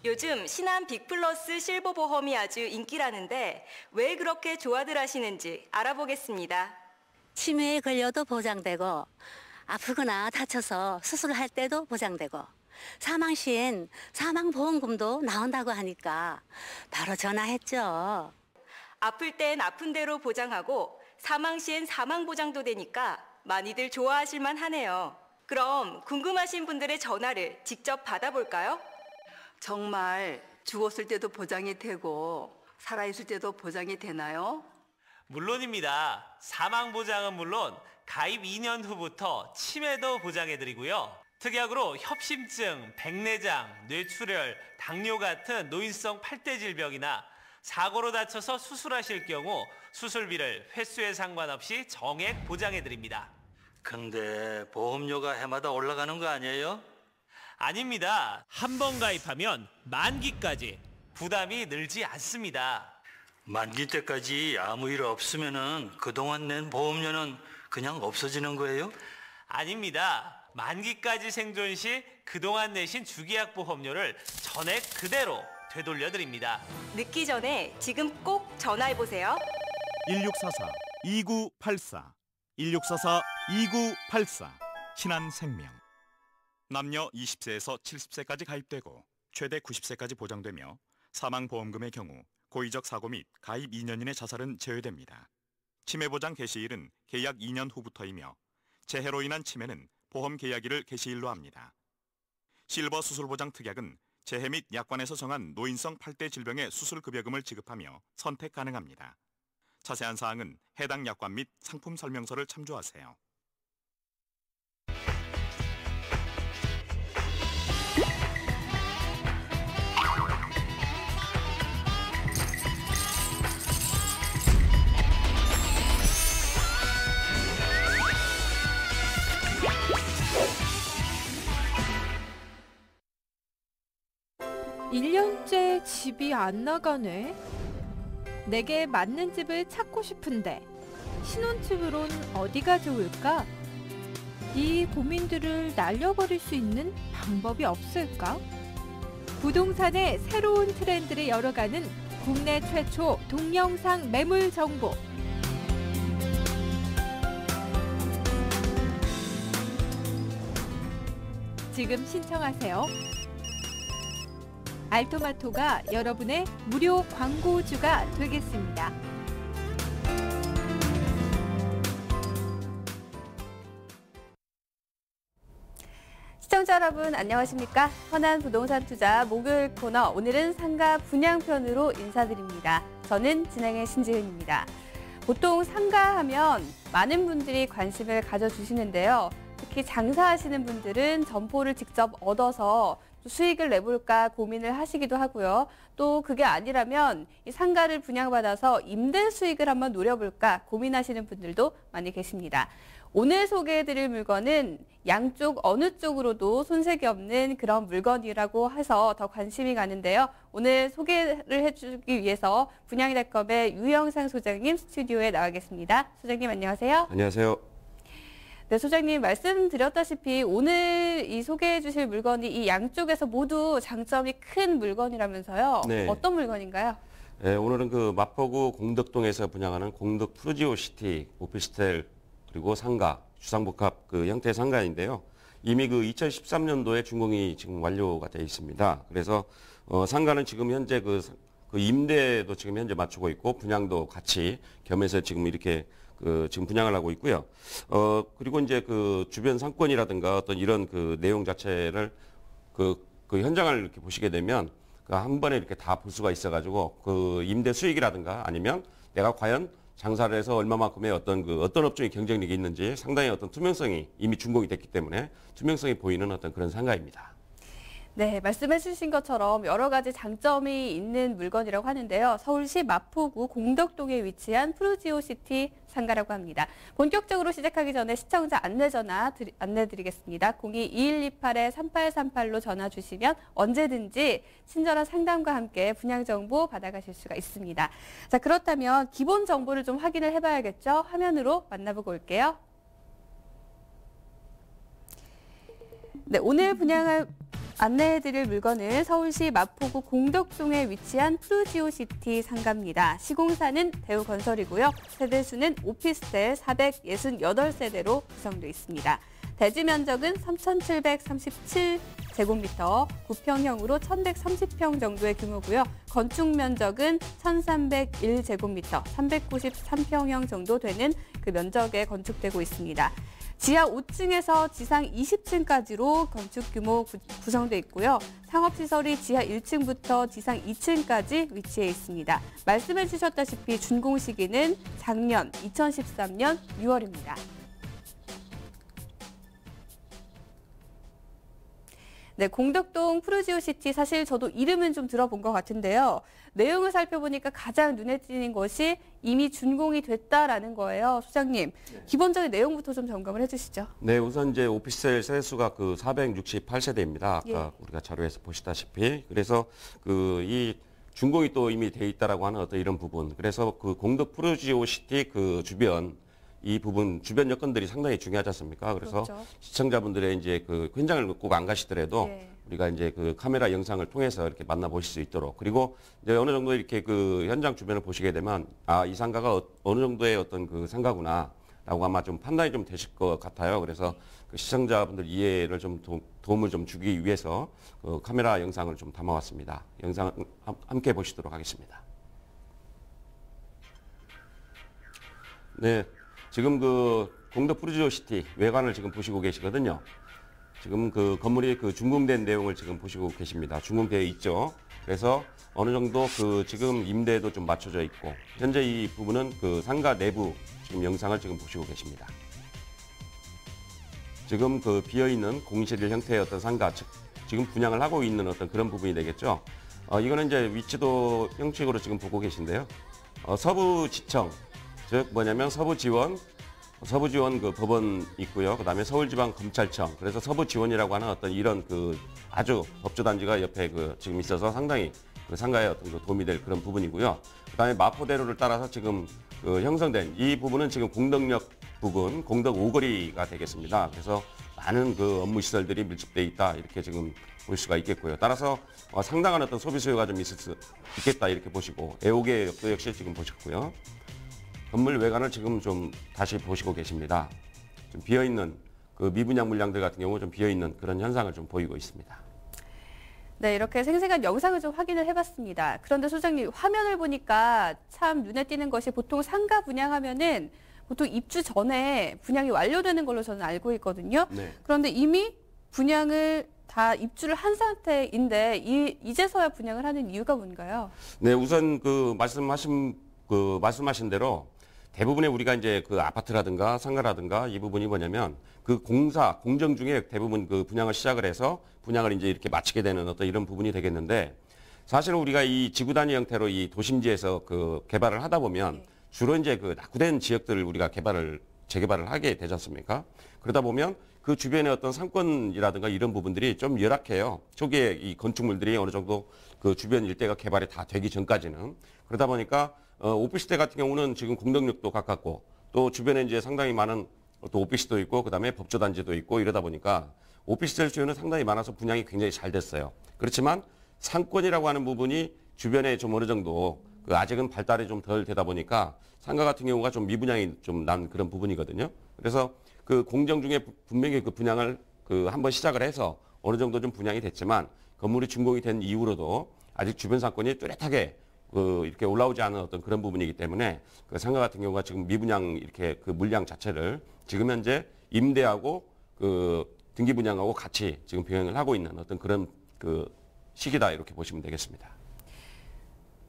요즘 신한 빅플러스 실버 보험이 아주 인기라는데 왜 그렇게 좋아들 하시는지 알아보겠습니다. 치매에 걸려도 보장되고 아프거나 다쳐서 수술할 때도 보장되고 사망 시엔 사망보험금도 나온다고 하니까 바로 전화했죠. 아플 땐 아픈 대로 보장하고 사망 시엔 사망 보장도 되니까 많이들 좋아하실 만하네요. 그럼 궁금하신 분들의 전화를 직접 받아볼까요? 정말 죽었을 때도 보장이 되고 살아있을 때도 보장이 되나요? 물론입니다. 사망 보장은 물론 가입 2년 후부터 치매도 보장해드리고요. 특약으로 협심증, 백내장, 뇌출혈, 당뇨 같은 노인성 8대 질병이나 사고로 다쳐서 수술하실 경우 수술비를 횟수에 상관없이 정액 보장해드립니다. 근데 보험료가 해마다 올라가는 거 아니에요? 아닙니다. 한 번 가입하면 만기까지 부담이 늘지 않습니다. 만기 때까지 아무 일 없으면은 그동안 낸 보험료는 그냥 없어지는 거예요? 아닙니다. 만기까지 생존 시 그동안 내신 주기약 보험료를 전액 그대로 되돌려드립니다. 늦기 전에 지금 꼭 전화해보세요. 1644-2984 1644-2984 신한생명. 남녀 20세에서 70세까지 가입되고 최대 90세까지 보장되며 사망보험금의 경우 고의적 사고 및 가입 2년인의 자살은 제외됩니다. 치매보장 개시일은 계약 2년 후부터이며 재해로 인한 치매는 보험 계약일을 개시일로 합니다. 실버 수술보장 특약은 재해 및 약관에서 정한 노인성 8대 질병의 수술급여금을 지급하며 선택 가능합니다. 자세한 사항은 해당 약관 및 상품 설명서를 참조하세요. 일 년째 집이 안 나가네. 내게 맞는 집을 찾고 싶은데 신혼집으론 어디가 좋을까? 이 고민들을 날려버릴 수 있는 방법이 없을까? 부동산의 새로운 트렌드를 열어가는 국내 최초 동영상 매물 정보. 지금 신청하세요. 알토마토가 여러분의 무료 광고주가 되겠습니다. 시청자 여러분 안녕하십니까? 현안 부동산 투자 목요일 코너 오늘은 상가 분양편으로 인사드립니다. 저는 진행의 신지은입니다. 보통 상가하면 많은 분들이 관심을 가져주시는데요. 특히 장사하시는 분들은 점포를 직접 얻어서 수익을 내볼까 고민을 하시기도 하고요. 또 그게 아니라면 이 상가를 분양받아서 임대 수익을 한번 노려볼까 고민하시는 분들도 많이 계십니다. 오늘 소개해드릴 물건은 양쪽 어느 쪽으로도 손색이 없는 그런 물건이라고 해서 더 관심이 가는데요. 오늘 소개를 해주기 위해서 분양닷컴의 유영상 소장님 스튜디오에 나와 계십니다. 소장님 안녕하세요. 안녕하세요. 네, 소장님 말씀드렸다시피 오늘 이 소개해 주실 물건이 이 양쪽에서 모두 장점이 큰 물건이라면서요. 네. 어떤 물건인가요? 네, 오늘은 그 마포구 공덕동에서 분양하는 공덕 푸르지오시티 오피스텔 그리고 상가, 주상복합 그 형태의 상가인데요. 이미 그 2013년도에 준공이 지금 완료가 되어 있습니다. 그래서 상가는 지금 현재 그 임대도 지금 현재 맞추고 있고 분양도 같이 겸해서 지금 이렇게 지금 분양을 하고 있고요. 그리고 이제 그 주변 상권이라든가 어떤 이런 그 내용 자체를 그 현장을 이렇게 보시게 되면 한 번에 이렇게 다 볼 수가 있어가지고 그 임대 수익이라든가 아니면 내가 과연 장사를 해서 얼마만큼의 어떤 업종이 경쟁력이 있는지 상당히 어떤 투명성이 이미 준공이 됐기 때문에 투명성이 보이는 어떤 그런 상가입니다. 네, 말씀해 주신 것처럼 여러 가지 장점이 있는 물건이라고 하는데요. 서울시 마포구 공덕동에 위치한 푸르지오시티 상가라고 합니다. 본격적으로 시작하기 전에 시청자 안내전화 안내드리겠습니다. 02-2128-3838로 전화 주시면 언제든지 친절한 상담과 함께 분양 정보 받아가실 수가 있습니다. 자, 그렇다면 기본 정보를 좀 확인을 해봐야겠죠? 화면으로 만나보고 올게요. 네, 오늘 분양할 안내해드릴 물건은 서울시 마포구 공덕동에 위치한 푸르지오시티 상가입니다. 시공사는 대우건설이고요. 세대수는 오피스텔 468세대로 구성되어 있습니다. 대지 면적은 3,737제곱미터, 9평형으로 1,130평 정도의 규모고요. 건축 면적은 1,301제곱미터, 393평형 정도 되는 그 면적에 건축되고 있습니다. 지하 5층에서 지상 20층까지로 건축 규모 구성돼 있고요. 상업시설이 지하 1층부터 지상 2층까지 위치해 있습니다. 말씀해 주셨다시피 준공 시기는 작년 2013년 6월입니다. 네, 공덕동 푸르지오시티 사실 저도 이름은 좀 들어본 것 같은데요. 내용을 살펴보니까 가장 눈에 띄는 것이 이미 준공이 됐다라는 거예요. 소장님, 기본적인 내용부터 좀 점검을 해주시죠. 네, 우선 이제 오피스텔 세대수가 그 468세대입니다. 아까 예. 우리가 자료에서 보시다시피. 그래서 이 준공이 또 이미 돼 있다라고 하는 어떤 이런 부분. 그래서 그 공덕 푸르지오시티 그 주변 이 부분 주변 여건들이 상당히 중요하지 않습니까? 그래서 그렇죠. 시청자분들의 이제 그 현장을 꼭 안 가시더라도 예. 우리가 이제 그 카메라 영상을 통해서 이렇게 만나보실 수 있도록, 그리고 이제 어느 정도 이렇게 그 현장 주변을 보시게 되면 이 상가가 어느 정도의 어떤 그 상가구나라고 아마 좀 판단이 좀 되실 것 같아요. 그래서 그 시청자분들 이해를 좀 도움을 좀 주기 위해서 그 카메라 영상을 좀 담아왔습니다. 영상 함께 보시도록 하겠습니다. 네. 지금 그 공덕 푸르지오시티 외관을 지금 보시고 계시거든요. 지금 그 건물이 그 준공된 내용을 지금 보시고 계십니다. 준공되어 있죠. 그래서 어느 정도 그 지금 임대도 좀 맞춰져 있고, 현재 이 부분은 그 상가 내부 지금 영상을 지금 보시고 계십니다. 지금 그 비어있는 공실 형태의 어떤 상가, 즉 지금 분양을 하고 있는 어떤 그런 부분이 되겠죠. 이거는 이제 위치도 형식으로 지금 보고 계신데요. 서부지청, 즉 뭐냐면 서부지원 그 법원 있고요. 그다음에 서울지방검찰청. 그래서 서부지원이라고 하는 어떤 이런 그 아주 법조단지가 옆에 그 지금 있어서 상당히 그 상가에 어떤 그 도움이 될 그런 부분이고요. 그다음에 마포대로를 따라서 지금 그 형성된 이 부분은 지금 공덕역 부근 공덕 5거리가 되겠습니다. 그래서 많은 그 업무 시설들이 밀집돼 있다, 이렇게 지금 볼 수가 있겠고요. 따라서 상당한 어떤 소비 수요가 좀 있을 수 있겠다, 이렇게 보시고, 애옥의 역도 역시 지금 보셨고요. 건물 외관을 지금 좀 다시 보시고 계십니다. 좀 비어있는 그 미분양 물량들 같은 경우 좀 비어있는 그런 현상을 좀 보이고 있습니다. 네, 이렇게 생생한 영상을 좀 확인을 해봤습니다. 그런데 소장님, 화면을 보니까 참 눈에 띄는 것이, 보통 상가 분양하면은 보통 입주 전에 분양이 완료되는 걸로 저는 알고 있거든요. 네. 그런데 이미 분양을 다 입주를 한 상태인데 이제서야 분양을 하는 이유가 뭔가요? 네, 우선 그 말씀하신 대로 대부분의 우리가 이제 그 아파트라든가 상가라든가 이 부분이 뭐냐면 그 공정 중에 대부분 그 분양을 시작을 해서 분양을 이제 이렇게 마치게 되는 어떤 이런 부분이 되겠는데, 사실은 우리가 이 지구 단위 형태로 이 도심지에서 그 개발을 하다 보면 주로 이제 그 낙후된 지역들을 우리가 재개발을 하게 되지 않습니까? 그러다 보면 그 주변의 어떤 상권이라든가 이런 부분들이 좀 열악해요. 초기에 이 건축물들이 어느 정도 그 주변 일대가 개발이 다 되기 전까지는. 그러다 보니까 오피스텔 같은 경우는 지금 공덕역도 가깝고, 또 주변에 이제 상당히 많은 또 오피스도 있고, 그다음에 법조단지도 있고, 이러다 보니까 오피스텔 수요는 상당히 많아서 분양이 굉장히 잘 됐어요. 그렇지만 상권이라고 하는 부분이 주변에 좀 어느 정도 그 아직은 발달이 좀 덜 되다 보니까 상가 같은 경우가 좀 미분양이 좀 난 그런 부분이거든요. 그래서 그 공정 중에 분명히 그 분양을 그 한번 시작을 해서 어느 정도 좀 분양이 됐지만, 건물이 준공이 된 이후로도 아직 주변 상권이 뚜렷하게 이렇게 올라오지 않은 어떤 그런 부분이기 때문에 그 상가 같은 경우가 지금 미분양 이렇게 그 물량 자체를 지금 현재 임대하고 그 등기 분양하고 같이 지금 병행을 하고 있는 어떤 그런 그 시기다, 이렇게 보시면 되겠습니다.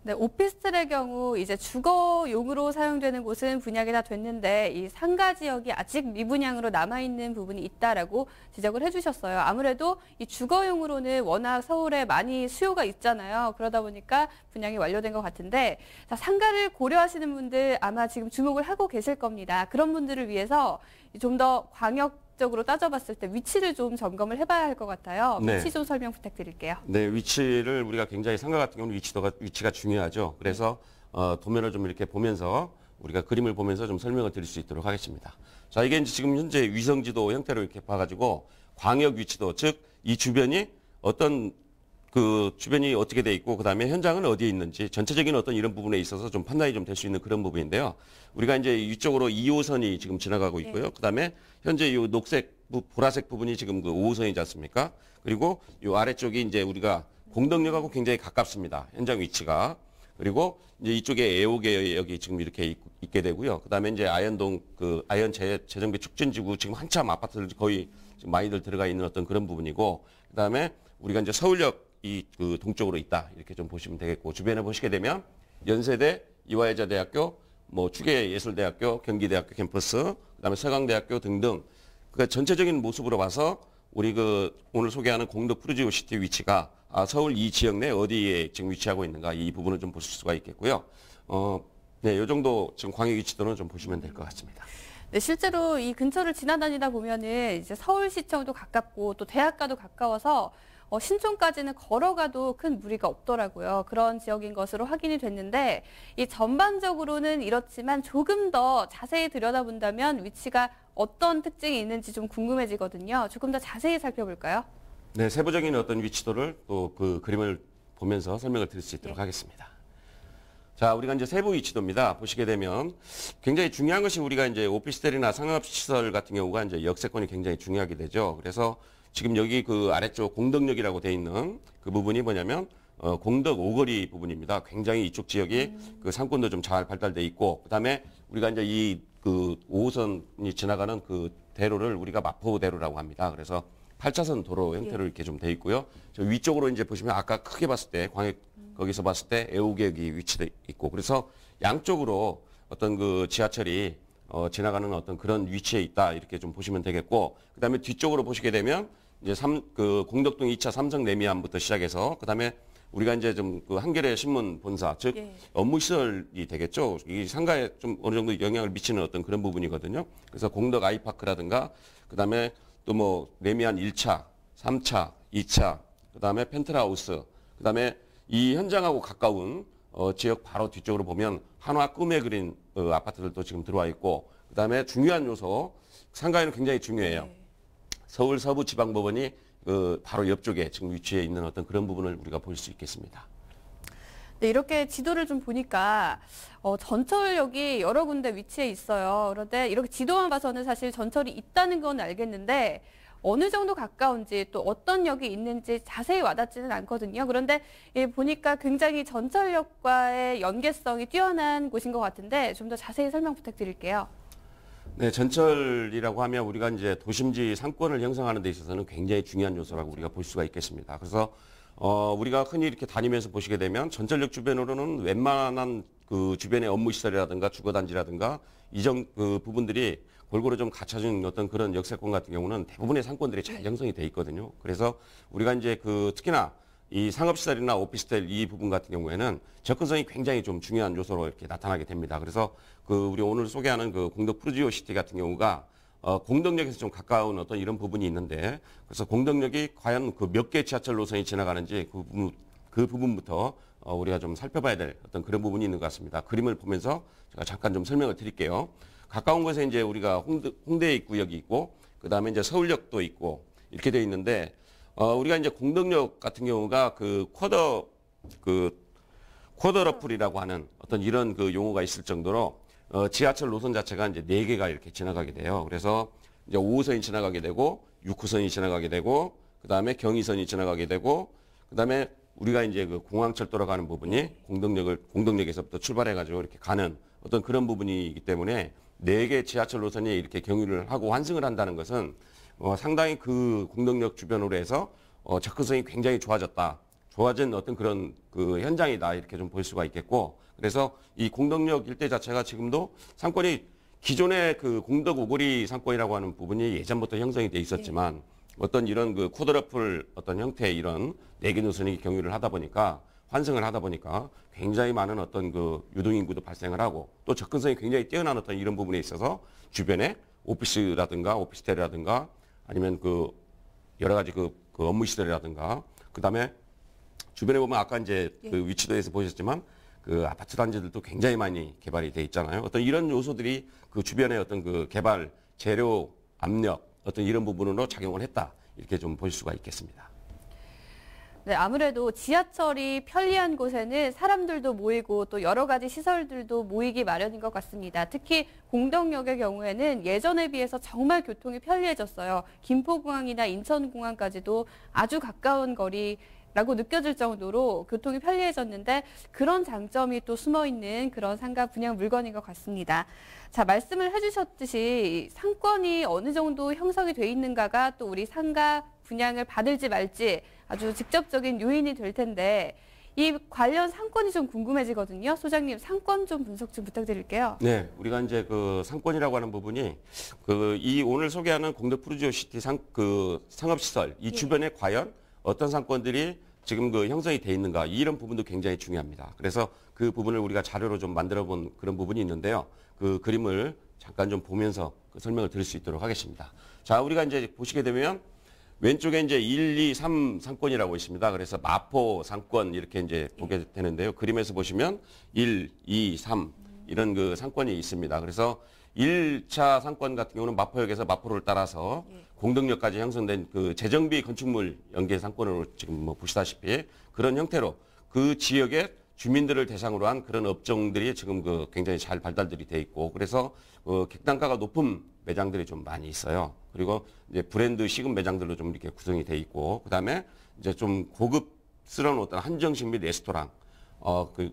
네, 오피스텔의 경우 이제 주거용으로 사용되는 곳은 분양이 다 됐는데, 이 상가 지역이 아직 미분양으로 남아있는 부분이 있다라고 지적을 해주셨어요. 아무래도 이 주거용으로는 워낙 서울에 많이 수요가 있잖아요. 그러다 보니까 분양이 완료된 것 같은데, 자, 상가를 고려하시는 분들 아마 지금 주목을 하고 계실 겁니다. 그런 분들을 위해서 좀 더 광역적으로 따져봤을 때 위치를 좀 점검을 해봐야 할 것 같아요. 네. 위치 좀 설명 부탁드릴게요. 네, 위치를 우리가 굉장히 상가 같은 경우는 위치가 중요하죠. 그래서 도면을 좀 이렇게 보면서 우리가 그림을 보면서 좀 설명을 드릴 수 있도록 하겠습니다. 자, 이게 이제 지금 현재 위성지도 형태로 이렇게 봐가지고 광역 위치도, 즉 이 주변이 어떤 그 주변이 어떻게 돼 있고 그다음에 현장은 어디에 있는지 전체적인 어떤 이런 부분에 있어서 좀 판단이 좀 될 수 있는 그런 부분인데요. 우리가 이제 위쪽으로 2호선이 지금 지나가고 있고요. 그다음에 현재 이 녹색 보라색 부분이 지금 그 5호선이지 않습니까? 그리고 이 아래쪽이 이제 우리가 공덕역하고 굉장히 가깝습니다. 현장 위치가. 그리고 이제 이쪽에 애호개역이 지금 이렇게 있게 되고요. 그다음에 이제 아현동 그 아현 재정비 촉진지구 지금 한참 아파트들 거의 지금 많이들 들어가 있는 어떤 그런 부분이고 그다음에 우리가 이제 서울역 그 동쪽으로 있다 이렇게 좀 보시면 되겠고 주변에 보시게 되면 연세대, 이화여자대학교, 뭐 추계예술대학교, 경기대학교 캠퍼스, 그다음에 서강대학교 등등 그 전체적인 모습으로 봐서 우리 그 오늘 소개하는 공덕 푸르지오시티 위치가 서울 이 지역 내 어디에 지금 위치하고 있는가 이 부분을 좀 보실 수가 있겠고요. 네, 이 정도 지금 광역 위치도는 좀 보시면 될 것 같습니다. 네, 실제로 이 근처를 지나다니다 보면은 이제 서울시청도 가깝고 또 대학가도 가까워서 신촌까지는 걸어가도 큰 무리가 없더라고요. 그런 지역인 것으로 확인이 됐는데 이 전반적으로는 이렇지만 조금 더 자세히 들여다본다면 위치가 어떤 특징이 있는지 좀 궁금해지거든요. 조금 더 자세히 살펴볼까요? 네, 세부적인 어떤 위치도를 또 그 그림을 보면서 설명을 드릴 수 있도록 하겠습니다. 자, 우리가 이제 세부 위치도입니다. 보시게 되면 굉장히 중요한 것이 우리가 이제 오피스텔이나 상업시설 같은 경우가 이제 역세권이 굉장히 중요하게 되죠. 그래서 지금 여기 그 아래쪽 공덕역이라고 돼 있는 그 부분이 뭐냐면 공덕 오거리 부분입니다. 굉장히 이쪽 지역이 그 상권도 좀 잘 발달돼 있고 그다음에 우리가 이제 이 그 5호선이 지나가는 그 대로를 우리가 마포대로라고 합니다. 그래서 8차선 도로 형태로 이렇게 좀 돼 있고요. 저 위쪽으로 이제 보시면 아까 크게 봤을 때 광역 거기서 봤을 때 애호개역이 위치돼 있고 그래서 양쪽으로 어떤 그 지하철이 지나가는 어떤 그런 위치에 있다 이렇게 좀 보시면 되겠고 그다음에 뒤쪽으로 보시게 되면 이제 그 공덕동 2차 삼성 내미안부터 시작해서 그다음에 우리가 이제 좀 그 한겨레 신문 본사 즉 업무 시설이 되겠죠. 이 상가에 좀 어느 정도 영향을 미치는 어떤 그런 부분이거든요. 그래서 공덕 아이파크라든가 그다음에 또 뭐 내미안 1차, 3차, 2차, 그다음에 펜트하우스, 그다음에 이 현장하고 가까운 지역 바로 뒤쪽으로 보면 한화 꿈에 그린 아파트들도 지금 들어와 있고 그다음에 중요한 요소 상가에는 굉장히 중요해요. 서울 서부지방법원이 바로 옆쪽에 지금 위치해 있는 어떤 그런 부분을 우리가 볼 수 있겠습니다. 네, 이렇게 지도를 좀 보니까 전철역이 여러 군데 위치해 있어요. 그런데 이렇게 지도만 봐서는 사실 전철이 있다는 건 알겠는데 어느 정도 가까운지 또 어떤 역이 있는지 자세히 와닿지는 않거든요. 그런데 보니까 굉장히 전철역과의 연계성이 뛰어난 곳인 것 같은데 좀 더 자세히 설명 부탁드릴게요. 네, 전철이라고 하면 우리가 이제 도심지 상권을 형성하는 데 있어서는 굉장히 중요한 요소라고 우리가 볼 수가 있겠습니다. 그래서 우리가 흔히 이렇게 다니면서 보시게 되면 전철역 주변으로는 웬만한 그 주변의 업무 시설이라든가 주거단지라든가 이전 그 부분들이 골고루 좀 갖춰진 어떤 그런 역세권 같은 경우는 대부분의 상권들이 잘 형성이 돼 있거든요. 그래서 우리가 이제 그 특히나 이 상업시설이나 오피스텔 이 부분 같은 경우에는 접근성이 굉장히 좀 중요한 요소로 이렇게 나타나게 됩니다. 그래서 그 우리 오늘 소개하는 그 공덕 푸르지오시티 같은 경우가 공덕역에서 좀 가까운 어떤 이런 부분이 있는데 그래서 공덕역이 과연 그 몇 개 지하철 노선이 지나가는지 그 부분부터 우리가 좀 살펴봐야 될 어떤 그런 부분이 있는 것 같습니다. 그림을 보면서 제가 잠깐 좀 설명을 드릴게요. 가까운 곳에 이제 우리가 홍대 입구역이 있고 그다음에 이제 서울역도 있고 이렇게 돼 있는데 우리가 이제 공덕역 같은 경우가 그 쿼더러플이라고 하는 어떤 이런 그 용어가 있을 정도로 지하철 노선 자체가 이제 4개가 이렇게 지나가게 돼요. 그래서 이제 5호선이 지나가게 되고 6호선이 지나가게 되고 그다음에 경의선이 지나가게 되고 그다음에 우리가 이제 그 공항철도로 가는 부분이 공덕역에서부터 출발해 가지고 이렇게 가는 어떤 그런 부분이기 때문에 4개 지하철 노선이 이렇게 경유를 하고 환승을 한다는 것은 상당히 그 공덕역 주변으로 해서 접근성이 굉장히 좋아진 어떤 그런 그 현장이다 이렇게 좀 볼 수가 있겠고 그래서 이 공덕역 일대 자체가 지금도 상권이 기존의 그 공덕 오거리 상권이라고 하는 부분이 예전부터 형성이 돼 있었지만 어떤 이런 그 쿼드러플 어떤 형태의 이런 4개 노선이 경유를 하다 보니까 환승을 하다 보니까 굉장히 많은 어떤 그 유동인구도 발생을 하고 또 접근성이 굉장히 뛰어난 어떤 이런 부분에 있어서 주변에 오피스라든가 오피스텔이라든가 아니면 그 여러 가지 그 업무 시설이라든가 그다음에 주변에 보면 아까 이제 그 위치도에서 보셨지만 그 아파트 단지들도 굉장히 많이 개발이 돼 있잖아요. 어떤 이런 요소들이 그 주변의 어떤 그 개발 재료 압력 어떤 이런 부분으로 작용을 했다 이렇게 좀 볼 수가 있겠습니다. 네, 아무래도 지하철이 편리한 곳에는 사람들도 모이고 또 여러 가지 시설들도 모이기 마련인 것 같습니다. 특히 공덕역의 경우에는 예전에 비해서 정말 교통이 편리해졌어요. 김포공항이나 인천공항까지도 아주 가까운 거리라고 느껴질 정도로 교통이 편리해졌는데 그런 장점이 또 숨어있는 그런 상가 분양 물건인 것 같습니다. 자, 말씀을 해주셨듯이 상권이 어느 정도 형성이 돼 있는가가 또 우리 상가 분양을 받을지 말지 아주 직접적인 요인이 될 텐데 이 관련 상권이 좀 궁금해지거든요. 소장님, 상권 좀 분석 좀 부탁드릴게요. 네, 우리가 이제 그 상권이라고 하는 부분이 이 오늘 소개하는 공덕 푸르지오시티 상업시설 이 주변에 과연 어떤 상권들이 지금 형성이 돼 있는가 이런 부분도 굉장히 중요합니다. 그래서 그 부분을 우리가 자료로 좀 만들어 본 그런 부분이 있는데요. 그 그림을 잠깐 좀 보면서 설명을 드릴 수 있도록 하겠습니다. 자, 우리가 이제 보시게 되면 왼쪽에 이제 1, 2, 3 상권이라고 있습니다. 그래서 마포 상권 이렇게 이제 보게 되는데요. 그림에서 보시면 1, 2, 3 이런 그 상권이 있습니다. 그래서 1차 상권 같은 경우는 마포역에서 마포를 따라서 공덕역까지 형성된 그 재정비 건축물 연계 상권으로 지금 뭐 보시다시피 그런 형태로 그 지역의 주민들을 대상으로 한 그런 업종들이 지금 굉장히 잘 발달들이 돼 있고 그래서 객단가가 높은 매장들이 좀 많이 있어요. 그리고 이제 브랜드 시급 매장들로 좀 이렇게 구성이 돼 있고 그다음에 이제 좀 고급스러운 어떤 한정식 및 레스토랑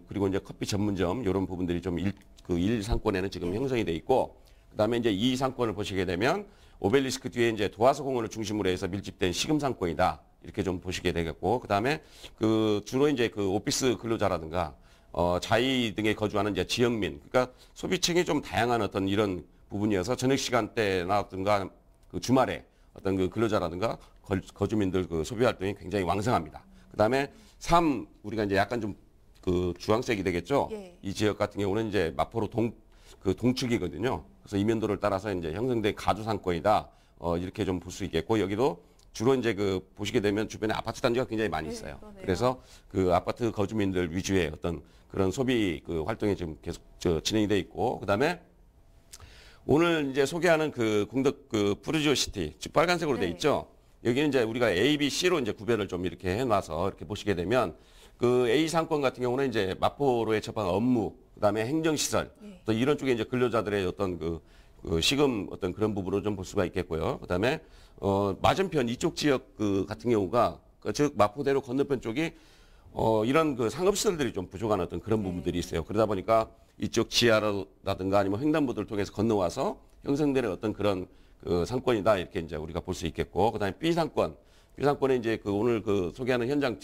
그리고 이제 커피 전문점 이런 부분들이 좀 일 상권에는 지금 형성이 돼 있고 그다음에 이제 2 상권을 보시게 되면 오벨리스크 뒤에 이제 도화서 공원을 중심으로 해서 밀집된 시금 상권이다. 이렇게 좀 보시게 되겠고 그다음에 주로 이제 오피스 근로자라든가 자이 등에 거주하는 이제 지역민 그러니까 소비층이 좀 다양한 어떤 이런 부분이어서 저녁 시간대라든가 주말에 어떤 근로자라든가 거주민들 소비 활동이 굉장히 왕성합니다. 그다음에 3 우리가 이제 약간 좀 주황색이 되겠죠. 예. 이 지역 같은 경우는 이제 마포로 동측이거든요. 그래서 이면도를 따라서 이제 형성된 가주 상권이다. 이렇게 좀 볼 수 있겠고 여기도 주로 이제 보시게 되면 주변에 아파트 단지가 굉장히 많이 있어요. 네, 그래서 아파트 거주민들 위주의 어떤 그런 소비 활동이 지금 계속 진행이 돼 있고 그다음에 오늘 이제 소개하는 공덕 푸르지오시티 즉 빨간색으로 돼 있죠. 여기는 이제 우리가 A, B, C로 이제 구별을 좀 이렇게 해놔서 이렇게 보시게 되면 A 상권 같은 경우는 이제 마포로의 접한 업무 그다음에 행정시설 또 이런 쪽에 이제 근로자들의 어떤 시금 어떤 그런 부분으로 좀 볼 수가 있겠고요. 그다음에 맞은편 이쪽 지역 같은 경우가 즉 마포대로 건너편 쪽이 이런 상업시설들이 좀 부족한 어떤 그런 부분들이 있어요. 그러다 보니까 이쪽 지하라든가 아니면 횡단보도를 통해서 건너와서 형성되는 어떤 그런 상권이다 이렇게 이제 우리가 볼 수 있겠고 그다음에 B 상권은 이제 오늘 소개하는 현장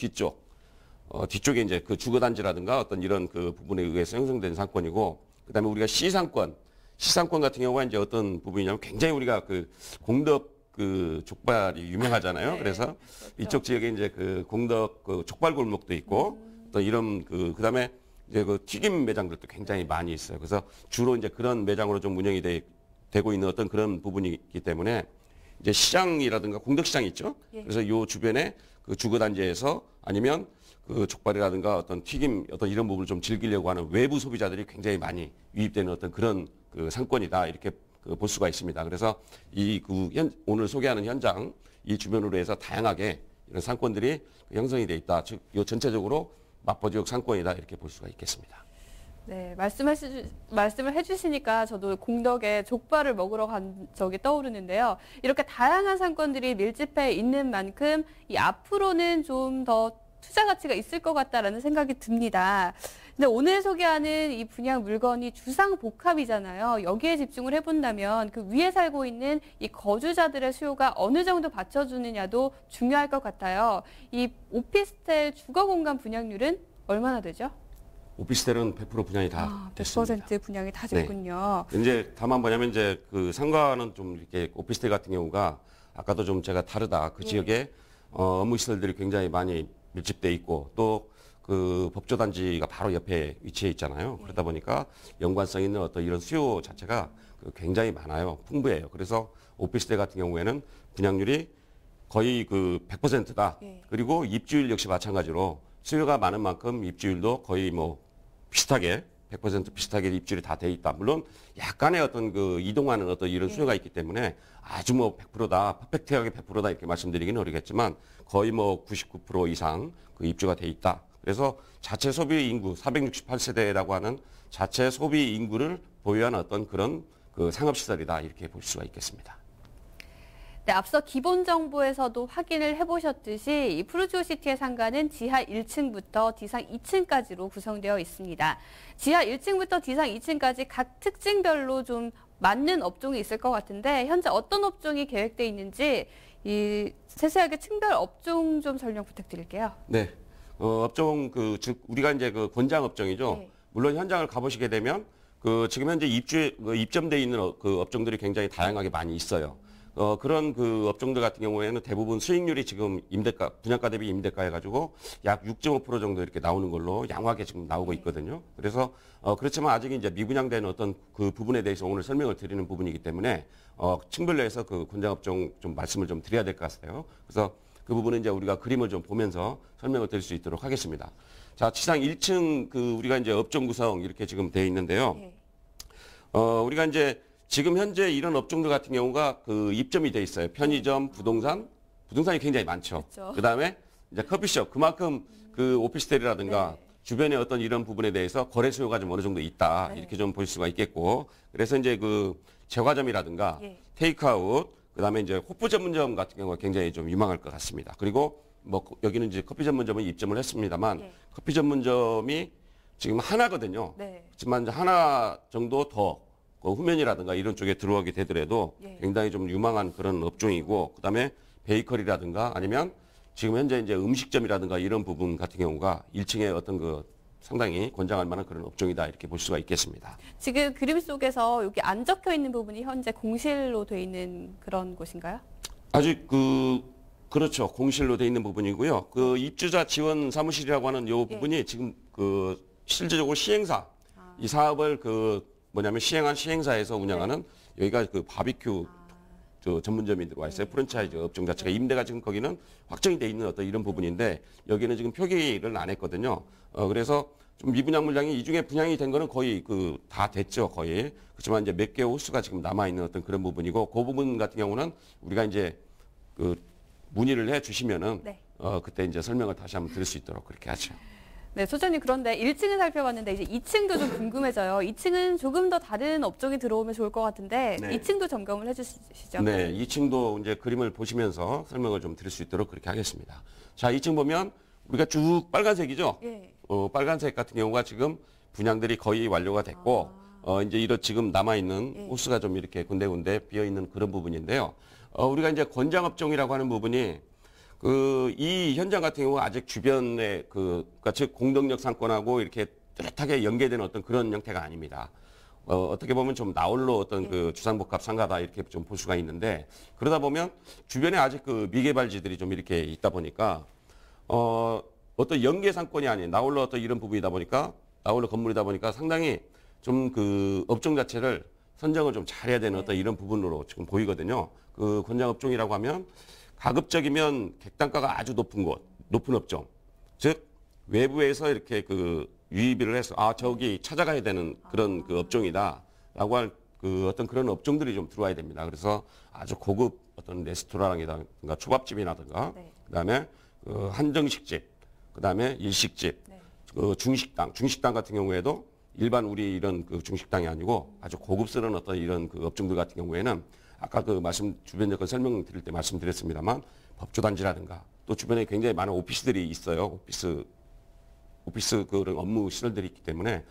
뒤쪽에 이제 주거단지라든가 어떤 이런 부분에 의해서 형성된 상권이고 그다음에 우리가 C 상권 같은 경우가 이제 어떤 부분이냐면 굉장히 우리가 공덕 족발이 유명하잖아요. 네, 그래서 그렇죠. 이쪽 지역에 이제 공덕 족발 골목도 있고 또 이런 그다음에 이제 튀김 매장들도 굉장히 많이 있어요. 그래서 주로 이제 그런 매장으로 좀 운영이 되고 있는 어떤 그런 부분이기 때문에 이제 시장이라든가 공덕시장 있죠. 그래서 요 주변에 주거단지에서 아니면 족발이라든가 어떤 튀김 어떤 이런 부분을 좀 즐기려고 하는 외부 소비자들이 굉장히 많이 유입되는 어떤 그런 상권이다 이렇게 볼 수가 있습니다. 그래서 오늘 소개하는 현장 이 주변으로 해서 다양하게 이런 상권들이 형성이 돼 있다. 즉, 이 전체적으로 마포 지역 상권이다 이렇게 볼 수가 있겠습니다. 네, 말씀을 해주시니까 저도 공덕에 족발을 먹으러 간 적이 떠오르는데요. 이렇게 다양한 상권들이 밀집해 있는 만큼 이 앞으로는 좀 더 투자 가치가 있을 것 같다라는 생각이 듭니다. 근데 오늘 소개하는 이 분양 물건이 주상복합이잖아요. 여기에 집중을 해본다면 그 위에 살고 있는 이 거주자들의 수요가 어느 정도 받쳐주느냐도 중요할 것 같아요. 이 오피스텔 주거공간 분양률은 얼마나 되죠? 오피스텔은 100% 분양이 다 됐습니다. 100% 분양이 다 됐군요. 네. 이제 다만 뭐냐면 이제 상가는 좀 이렇게 오피스텔 같은 경우가 아까도 좀 제가 다르다. 그 지역에 업무 시설들이 굉장히 많이 밀집돼 있고 또 법조단지가 바로 옆에 위치해 있잖아요. 그러다 보니까 연관성 있는 어떤 이런 수요 자체가 굉장히 많아요. 풍부해요. 그래서 오피스텔 같은 경우에는 분양률이 거의 100%다. 그리고 입주율 역시 마찬가지로 수요가 많은 만큼 입주율도 거의 뭐 비슷하게 100% 비슷하게 입주율이 다 돼 있다. 물론 약간의 어떤 그 이동하는 어떤 이런 수요가 있기 때문에 아주 뭐 100%다, 퍼펙트하게 100%다 이렇게 말씀드리기는 어렵겠지만 거의 뭐 99% 이상 그 입주가 돼 있다. 그래서 자체 소비 인구 468세대라고 하는 자체 소비 인구를 보유하는 어떤 그런 그 상업시설이다 이렇게 볼 수가 있겠습니다. 네, 앞서 기본 정보에서도 확인을 해보셨듯이 이 푸르지오시티의 상가는 지하 1층부터 지상 2층까지로 구성되어 있습니다. 지하 1층부터 지상 2층까지 각 특징별로 좀 맞는 업종이 있을 것 같은데 현재 어떤 업종이 계획돼 있는지 이 세세하게 층별 업종 좀 설명 부탁드릴게요. 네, 업종 즉 우리가 이제 그 권장 업종이죠. 네. 물론 현장을 가보시게 되면 지금 현재 입점돼 있는 그 업종들이 굉장히 다양하게 많이 있어요. 그런 그 업종들 같은 경우에는 대부분 수익률이 지금 분양가 대비 임대가 해가지고 약 6.5% 정도 이렇게 나오는 걸로 양호하게 지금 나오고 있거든요. 그래서 그렇지만 아직 이제 미분양된 어떤 그 부분에 대해서 오늘 설명을 드리는 부분이기 때문에 층별로 해서 그 권장 업종 좀 말씀을 좀 드려야 될 것 같아요. 그래서 그 부분은 이제 우리가 그림을 좀 보면서 설명을 드릴 수 있도록 하겠습니다. 자, 지상 1층 우리가 이제 업종 구성 이렇게 지금 되어 있는데요. 우리가 이제 지금 현재 이런 업종들 같은 경우가 그 입점이 돼 있어요. 편의점, 부동산이 굉장히 많죠. 그렇죠. 그다음에 이제 커피숍, 그만큼 그 오피스텔이라든가 주변의 어떤 이런 부분에 대해서 거래 수요가 좀 어느 정도 있다. 이렇게 좀 볼 수가 있겠고. 그래서 이제 그 제과점이라든가 테이크아웃, 그다음에 이제 호프 전문점 같은 경우가 굉장히 좀 유망할 것 같습니다. 그리고 뭐 여기는 이제 커피 전문점은 입점을 했습니다만 커피 전문점이 지금 하나거든요. 하지만 하나 정도 더 후면이라든가 이런 쪽에 들어오게 되더라도 굉장히 좀 유망한 그런 업종이고, 그다음에 베이커리라든가 아니면 지금 현재 이제 음식점이라든가 이런 부분 같은 경우가 1층에 어떤 그 상당히 권장할 만한 그런 업종이다 이렇게 볼 수가 있겠습니다. 지금 그림 속에서 여기 안 적혀 있는 부분이 현재 공실로 돼 있는 그런 곳인가요? 아직 그렇죠. 공실로 돼 있는 부분이고요. 그 입주자 지원 사무실이라고 하는 요 부분이 지금 실질적으로 시행사 이 사업을 시행한 시행사에서 운영하는 여기가 그 바비큐 전문점이 들어와 있어요. 프랜차이즈 업종 자체가 임대가 지금 거기는 확정이 돼 있는 어떤 이런 부분인데 여기는 지금 표기를 안 했거든요. 그래서 좀 미분양 물량이 이 중에 분양이 된 거는 거의 다 됐죠. 거의. 그렇지만 이제 몇 개의 호수가 지금 남아 있는 어떤 그런 부분이고 그 부분 같은 경우는 우리가 이제 문의를 해 주시면은 그때 이제 설명을 다시 한번 드릴 수 있도록 그렇게 하죠. 네, 소장님 그런데 1층은 살펴봤는데 이제 2층도 좀 궁금해져요. 2층은 조금 더 다른 업종이 들어오면 좋을 것 같은데 2층도 점검을 해주시죠. 네, 2층도 이제 그림을 보시면서 설명을 좀 드릴 수 있도록 그렇게 하겠습니다. 자, 2층 보면 우리가 쭉 빨간색이죠. 빨간색 같은 경우가 지금 분양들이 거의 완료가 됐고 이제 이런 지금 남아 있는 호수가 좀 이렇게 군데군데 비어 있는 그런 부분인데요. 우리가 이제 권장 업종이라고 하는 부분이 이 현장 같은 경우 아직 주변에 그러니까 즉 공동력 상권하고 이렇게 뚜렷하게 연계되는 어떤 그런 형태가 아닙니다. 어떻게 보면 좀 나홀로 어떤 그 주상복합 상가다 이렇게 좀 볼 수가 있는데 그러다 보면 주변에 아직 미개발지들이 좀 이렇게 있다 보니까 어떤 연계 상권이 아닌 나홀로 어떤 이런 부분이다 보니까 나홀로 건물이다 보니까 상당히 좀 업종 자체를 선정을 좀 잘해야 되는 어떤 이런 부분으로 지금 보이거든요. 권장 업종이라고 하면 가급적이면 객단가가 아주 높은 업종. 즉, 외부에서 이렇게 유입을 해서, 저기 찾아가야 되는 그런 업종이다. 라고 할 어떤 그런 업종들이 좀 들어와야 됩니다. 그래서 아주 고급 어떤 레스토랑이라든가 초밥집이라든가, 그 다음에 한정식집, 그 다음에 일식집, 중식당 같은 경우에도 일반 우리 이런 중식당이 아니고 아주 고급스러운 어떤 이런 업종들 같은 경우에는 아까 주변 여건 설명드릴 때 말씀드렸습니다만 법조단지라든가 또 주변에 굉장히 많은 오피스들이 있어요. 오피스 그런 업무 시설들이 있기 때문에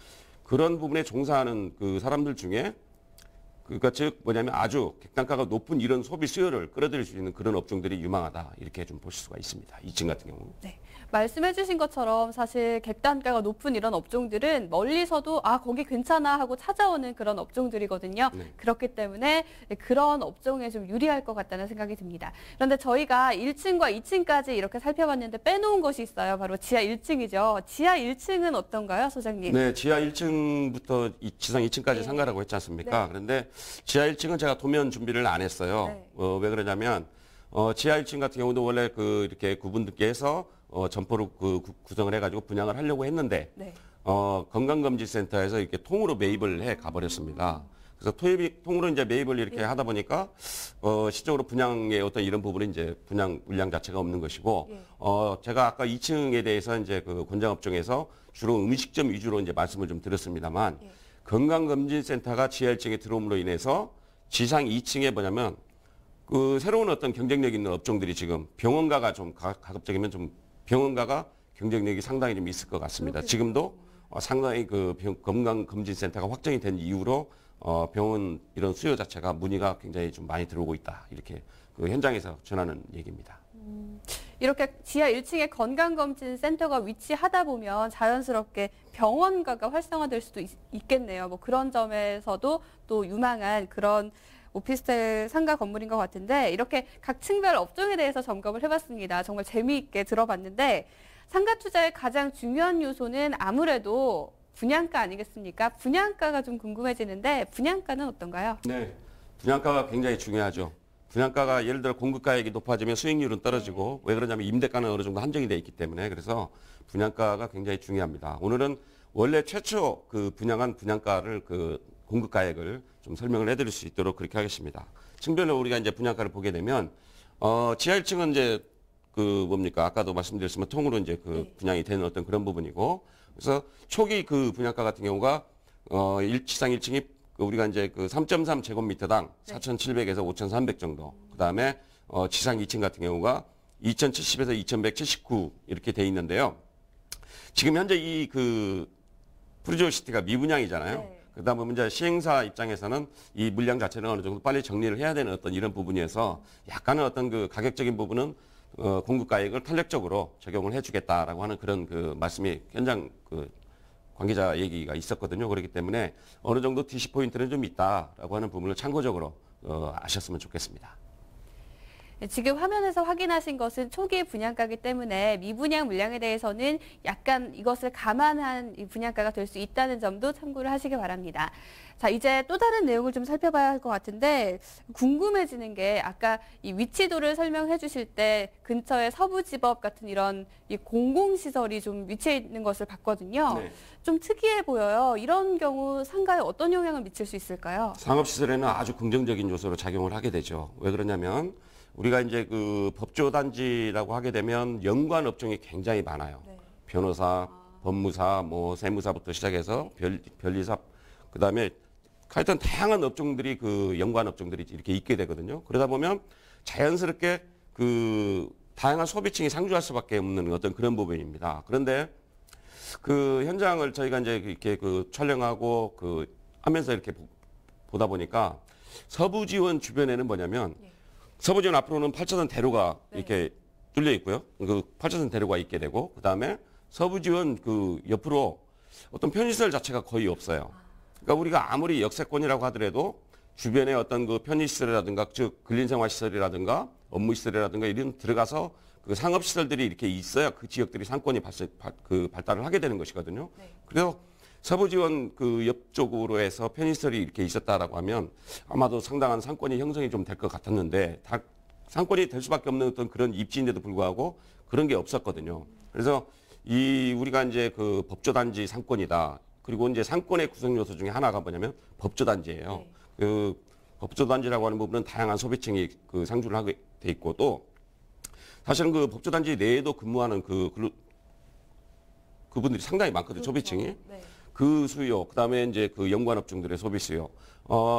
그런 부분에 종사하는 사람들 중에 그러니까 즉 아주 객단가가 높은 이런 소비 수요를 끌어들일 수 있는 그런 업종들이 유망하다 이렇게 좀 보실 수가 있습니다. 2층 같은 경우. 네. 말씀해주신 것처럼 사실 객단가가 높은 이런 업종들은 멀리서도 거기 괜찮아 하고 찾아오는 그런 업종들이거든요. 그렇기 때문에 그런 업종에 좀 유리할 것 같다는 생각이 듭니다. 그런데 저희가 1층과 2층까지 이렇게 살펴봤는데 빼놓은 것이 있어요. 바로 지하 1층이죠. 지하 1층은 어떤가요, 소장님? 네, 지하 1층부터 지상 2층까지 상가라고 했지 않습니까? 그런데 지하 1층은 제가 도면 준비를 안 했어요. 왜 그러냐면 지하 1층 같은 경우도 원래 이렇게 구분듣게 해서 점포로 구성을 해가지고 분양을 하려고 했는데 건강검진센터에서 이렇게 통으로 매입을 해 가버렸습니다. 그래서 통으로 이제 매입을 이렇게 하다 보니까 실적으로 분양의 어떤 이런 부분은 이제 분양 물량 자체가 없는 것이고 제가 아까 2층에 대해서 이제 그 권장업종에서 주로 음식점 위주로 이제 말씀을 좀 드렸습니다만 건강검진센터가 지하 1층에 들어옴으로 인해서 지상 2층에 뭐냐면 그 새로운 어떤 경쟁력 있는 업종들이 지금 병원가가 좀 가급적이면 좀 병원가가 경쟁력이 상당히 좀 있을 것 같습니다. 지금도 상당히 그 건강검진센터가 확정이 된 이후로 병원 이런 수요 자체가 문의가 굉장히 좀 많이 들어오고 있다. 이렇게 그 현장에서 전하는 얘기입니다. 이렇게 지하 1층에 건강검진센터가 위치하다 보면 자연스럽게 병원가가 활성화될 수도 있겠네요. 뭐 그런 점에서도 또 유망한 그런 오피스텔 상가 건물인 것 같은데 이렇게 각 층별 업종에 대해서 점검을 해봤습니다. 정말 재미있게 들어봤는데 상가 투자의 가장 중요한 요소는 아무래도 분양가 아니겠습니까? 분양가가 좀 궁금해지는데 분양가는 어떤가요? 네, 분양가가 굉장히 중요하죠. 분양가가 예를 들어 공급가액이 높아지면 수익률은 떨어지고 왜 그러냐면 임대가는 어느 정도 한정이 돼 있기 때문에 그래서 분양가가 굉장히 중요합니다. 오늘은 원래 최초 그 분양한 분양가를 그 공급가액을 좀 설명을 해드릴 수 있도록 그렇게 하겠습니다. 층별로 우리가 이제 분양가를 보게 되면 지하 1층은 이제 그 뭡니까 아까도 말씀드렸지만 통으로 이제 그 분양이 되는 어떤 그런 부분이고 그래서 초기 그 분양가 같은 경우가 지상 1층이 우리가 이제 그 3.3 제곱미터당 4,700에서 5,300 정도. 그다음에 지상 2층 같은 경우가 2,070에서 2,179 이렇게 돼 있는데요. 지금 현재 이 그 프루지오시티가 미분양이잖아요. 그러다 보면 이제 시행사 입장에서는 이 물량 자체는 어느 정도 빨리 정리를 해야 되는 어떤 이런 부분이어서 약간은 어떤 그 가격적인 부분은 공급가액을 탄력적으로 적용을 해주겠다라고 하는 그런 그 말씀이 현장 그 관계자 얘기가 있었거든요. 그렇기 때문에 어느 정도 DC 포인트는 좀 있다라고 하는 부분을 참고적으로 아셨으면 좋겠습니다. 지금 화면에서 확인하신 것은 초기 분양가이기 때문에 미분양 물량에 대해서는 약간 이것을 감안한 이 분양가가 될 수 있다는 점도 참고를 하시기 바랍니다. 자, 이제 또 다른 내용을 좀 살펴봐야 할 것 같은데 궁금해지는 게 아까 이 위치도를 설명해 주실 때 근처에 서부지법 같은 이런 이 공공시설이 좀 위치해 있는 것을 봤거든요. 네. 좀 특이해 보여요. 이런 경우 상가에 어떤 영향을 미칠 수 있을까요? 상업시설에는 아주 긍정적인 요소로 작용을 하게 되죠. 왜 그러냐면 우리가 이제 그 법조단지라고 하게 되면 연관 업종이 굉장히 많아요. 변호사, 법무사, 뭐 세무사부터 시작해서 변리사, 그다음에 하여튼 다양한 업종들이 그 연관 업종들이 이렇게 있게 되거든요. 그러다 보면 자연스럽게 그 다양한 소비층이 상주할 수밖에 없는 어떤 그런 부분입니다. 그런데 그 현장을 저희가 이제 이렇게 그 촬영하고 그 하면서 이렇게 보다 보니까 서부지원 주변에는 뭐냐면 서부지원 앞으로는 8차선 대로가 이렇게 뚫려 있고요. 그 8차선 대로가 있게 되고 그다음에 서부지원 그 옆으로 어떤 편의시설 자체가 거의 없어요. 그러니까 우리가 아무리 역세권이라고 하더라도 주변에 어떤 그 편의시설이라든가 즉 근린생활시설이라든가 업무시설이라든가 이런 들어가서 그 상업시설들이 이렇게 있어야 그 지역들이 상권이 발달을 하게 되는 것이거든요. 그래서 서부지원 그 옆쪽으로 해서 편의시설이 이렇게 있었다라고 하면 아마도 상당한 상권이 형성이 좀 될 것 같았는데 상권이 될 수밖에 없는 어떤 그런 입지인데도 불구하고 그런 게 없었거든요. 그래서 우리가 이제 그 법조단지 상권이다. 그리고 이제 상권의 구성 요소 중에 하나가 뭐냐면 법조단지예요. 그 법조단지라고 하는 부분은 다양한 소비층이 그 상주를 하게 돼 있고 또 사실은 그 법조단지 내에도 근무하는 그분들이 상당히 많거든요. 소비층이. 그 수요, 그다음에 이제 그 연관업종들의 소비 수요.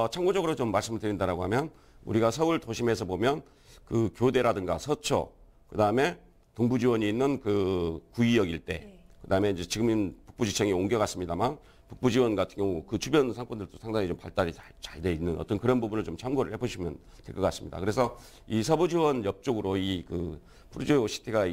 참고적으로 좀 말씀을 드린다라고 하면 우리가 서울 도심에서 보면 그 교대라든가 서초, 그다음에 동부지원이 있는 그 구의역 일대, 그다음에 이제 지금 북부지청이 옮겨갔습니다만 북부지원 같은 경우 그 주변 상권들도 상당히 좀 발달이 잘 돼 있는 어떤 그런 부분을 좀 참고를 해보시면 될 것 같습니다. 그래서 이 서부지원 옆쪽으로 이 그 프루지오시티가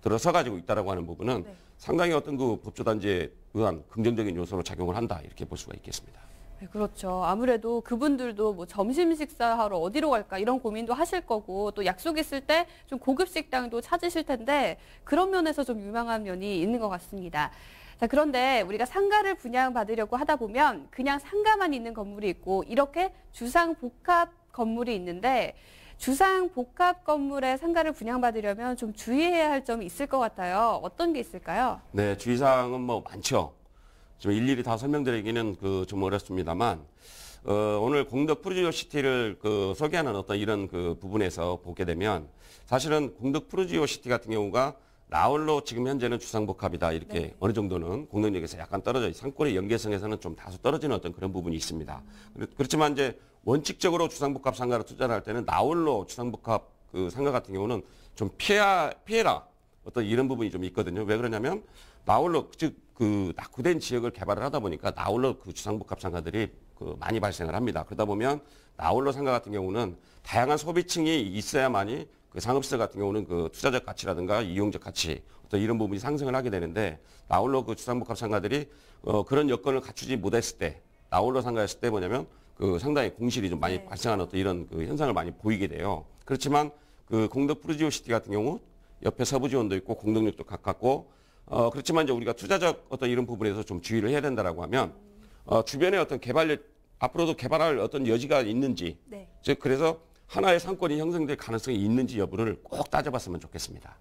들어서 가지고 있다라고 하는 부분은 상당히 어떤 그 법조단지에 의한 긍정적인 요소로 작용을 한다 이렇게 볼 수가 있겠습니다. 네, 그렇죠. 아무래도 그분들도 뭐 점심 식사하러 어디로 갈까 이런 고민도 하실 거고 또 약속 있을 때 좀 고급 식당도 찾으실 텐데 그런 면에서 좀 유망한 면이 있는 것 같습니다. 자, 그런데 우리가 상가를 분양받으려고 하다 보면 그냥 상가만 있는 건물이 있고 이렇게 주상복합 건물이 있는데 주상복합 건물의 상가를 분양받으려면 좀 주의해야 할 점이 있을 것 같아요. 어떤 게 있을까요? 네, 주의사항은 뭐 많죠. 좀 일일이 다 설명드리기는 좀 어렵습니다만 오늘 공덕 푸르지오시티를 소개하는 어떤 이런 부분에서 보게 되면 사실은 공덕 푸르지오시티 같은 경우가 나홀로 지금 현재는 주상복합이다 이렇게 네. 어느 정도는 공덕역에서 약간 떨어져 상권의 연계성에서는 좀 다소 떨어지는 어떤 그런 부분이 있습니다. 그렇지만 이제 원칙적으로 주상복합 상가를 투자를 할 때는 나홀로 주상복합 상가 같은 경우는 좀 피해라 어떤 이런 부분이 좀 있거든요. 왜 그러냐면 나홀로 즉 낙후된 지역을 개발을 하다 보니까 나홀로 주상복합 상가들이 많이 발생을 합니다. 그러다 보면 나홀로 상가 같은 경우는 다양한 소비층이 있어야만이 상업시설 같은 경우는 투자적 가치라든가 이용적 가치 어떤 이런 부분이 상승을 하게 되는데 나홀로 주상복합 상가들이 그런 여건을 갖추지 못했을 때 나홀로 상가였을 때 뭐냐면 상당히 공실이 좀 많이 발생하는 어떤 이런 현상을 많이 보이게 돼요. 그렇지만 공덕 푸르지오시티 같은 경우 옆에 서부지원도 있고 공덕역도 가깝고 그렇지만 이제 우리가 투자적 어떤 이런 부분에서 좀 주의를 해야 된다라고 하면 주변에 어떤 앞으로도 개발할 어떤 여지가 있는지 네. 즉 그래서 하나의 상권이 형성될 가능성이 있는지 여부를 꼭 따져봤으면 좋겠습니다.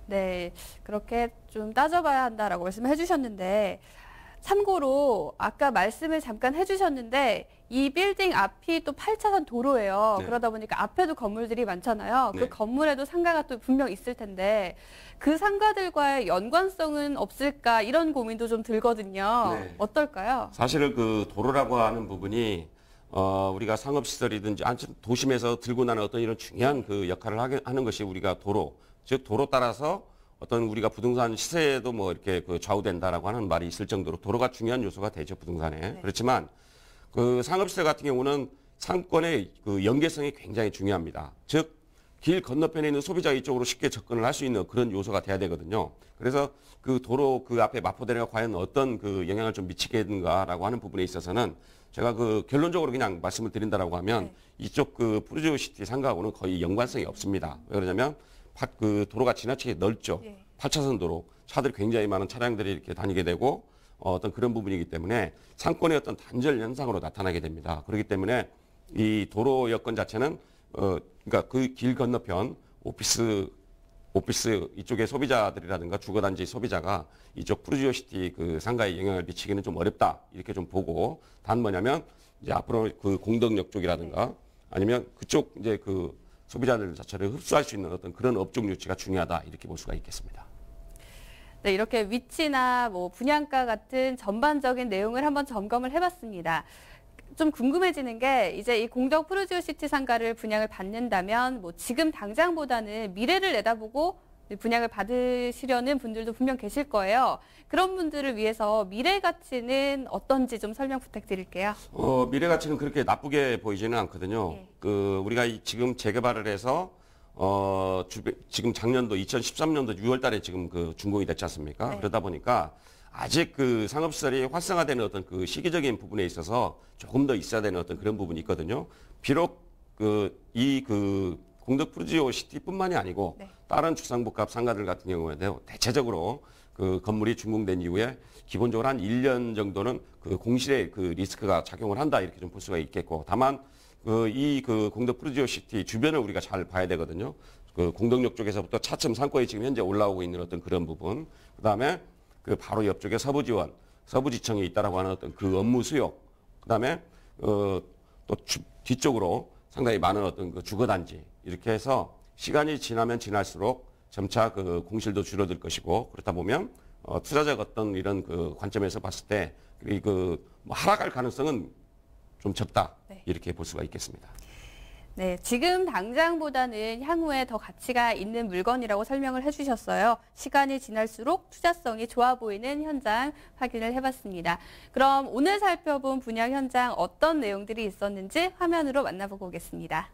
네, 그렇게 좀 따져봐야 한다라고 말씀해 주셨는데 참고로 아까 말씀을 잠깐 해주셨는데 이 빌딩 앞이 또 8차선 도로예요. 네. 그러다 보니까 앞에도 건물들이 많잖아요. 네. 그 건물에도 상가가 또 분명 있을 텐데 그 상가들과의 연관성은 없을까 이런 고민도 좀 들거든요. 네. 어떨까요? 사실은 도로라고 하는 부분이 우리가 상업시설이든지 도심에서 들고 나는 어떤 이런 중요한 역할을 하는 것이 우리가 도로, 즉 도로 따라서 어떤 우리가 부동산 시세에도 뭐 이렇게 좌우된다라고 하는 말이 있을 정도로 도로가 중요한 요소가 되죠, 부동산에. 네. 그렇지만 상업시설 같은 경우는 상권의 연계성이 굉장히 중요합니다. 즉, 길 건너편에 있는 소비자 이쪽으로 쉽게 접근을 할 수 있는 그런 요소가 돼야 되거든요. 그래서 도로 앞에 마포대로가 과연 어떤 영향을 좀 미치겠는가라고 하는 부분에 있어서는 제가 결론적으로 그냥 말씀을 드린다라고 하면 네. 이쪽 푸르지오시티 상가하고는 거의 연관성이 없습니다. 왜 그러냐면 도로가 지나치게 넓죠. 예. 8차선 도로, 차들이 굉장히 많은 차량들이 이렇게 다니게 되고 어떤 그런 부분이기 때문에 상권의 어떤 단절 현상으로 나타나게 됩니다. 그렇기 때문에 이 도로 여건 자체는 그러니까 길 건너편 오피스 이쪽의 소비자들이라든가 주거단지 소비자가 이쪽 푸르지오시티 상가에 영향을 미치기는 좀 어렵다 이렇게 좀 보고 단 뭐냐면 이제 앞으로 공덕역 쪽이라든가 아니면 그쪽 이제 소비자들 자체를 흡수할 수 있는 어떤 그런 업종 유치가 중요하다 이렇게 볼 수가 있겠습니다. 네, 이렇게 위치나 분양가 같은 전반적인 내용을 한번 점검을 해봤습니다. 좀 궁금해지는 게 이제 이 공덕 푸르지오시티 상가를 분양을 받는다면 지금 당장보다는 미래를 내다보고 분양을 받으시려는 분들도 분명 계실 거예요. 그런 분들을 위해서 미래 가치는 어떤지 좀 설명 부탁드릴게요. 미래 가치는 그렇게 나쁘게 보이지는 않거든요. 네. 우리가 지금 재개발을 해서 지금 작년도 2013년도 6월달에 지금 준공이 됐지 않습니까? 네. 그러다 보니까 아직 상업시설이 활성화되는 어떤 시기적인 부분에 있어서 조금 더 있어야 되는 어떤 그런 부분이 있거든요. 비록 공덕 푸르지오시티뿐만이 아니고 네. 다른 주상복합 상가들 같은 경우에도 대체적으로 건물이 준공된 이후에 기본적으로 한 1년 정도는 공실의 리스크가 작용을 한다 이렇게 좀 볼 수가 있겠고 다만 공덕 푸르지오시티 주변을 우리가 잘 봐야 되거든요. 공덕역 쪽에서부터 차츰 상권이 지금 현재 올라오고 있는 어떤 그런 부분 그다음에 바로 옆쪽에 서부지청이 있다라고 하는 어떤 업무 수요 그다음에 또 뒤쪽으로 상당히 많은 어떤 주거단지 이렇게 해서 시간이 지나면 지날수록 점차 공실도 줄어들 것이고 그렇다 보면 투자적 어떤 이런 관점에서 봤을 때 하락할 가능성은 좀 적다 네. 이렇게 볼 수가 있겠습니다. 네, 지금 당장보다는 향후에 더 가치가 있는 물건이라고 설명을 해주셨어요. 시간이 지날수록 투자성이 좋아 보이는 현장 확인을 해봤습니다. 그럼 오늘 살펴본 분양 현장 어떤 내용들이 있었는지 화면으로 만나보고 오겠습니다.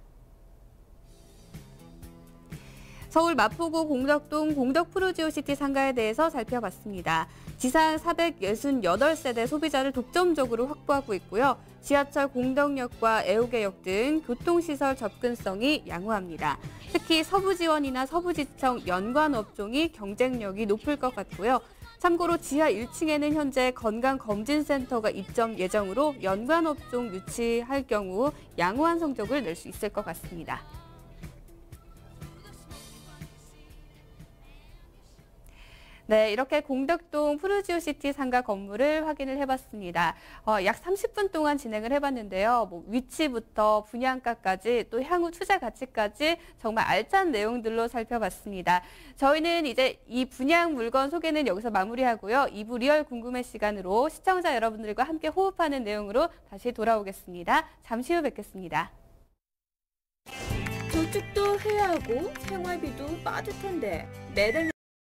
서울 마포구 공덕동 공덕 푸르지오시티 상가에 대해서 살펴봤습니다. 지상 468세대 소비자를 독점적으로 확보하고 있고요. 지하철 공덕역과 애호개역 등 교통시설 접근성이 양호합니다. 특히 서부지원이나 서부지청 연관업종이 경쟁력이 높을 것 같고요. 참고로 지하 1층에는 현재 건강검진센터가 입점 예정으로 연관업종 유치할 경우 양호한 성적을 낼 수 있을 것 같습니다. 네, 이렇게 공덕동 푸르지오시티 상가 건물을 확인을 해봤습니다. 약 30분 동안 진행을 해봤는데요. 뭐 위치부터 분양가까지 또 향후 투자 가치까지 정말 알찬 내용들로 살펴봤습니다. 저희는 이제 이 분양 물건 소개는 여기서 마무리하고요. 2부 리얼 궁금해 시간으로 시청자 여러분들과 함께 호흡하는 내용으로 다시 돌아오겠습니다. 잠시 후 뵙겠습니다. 저축도 해야 하고 생활비도 빠듯한데 매달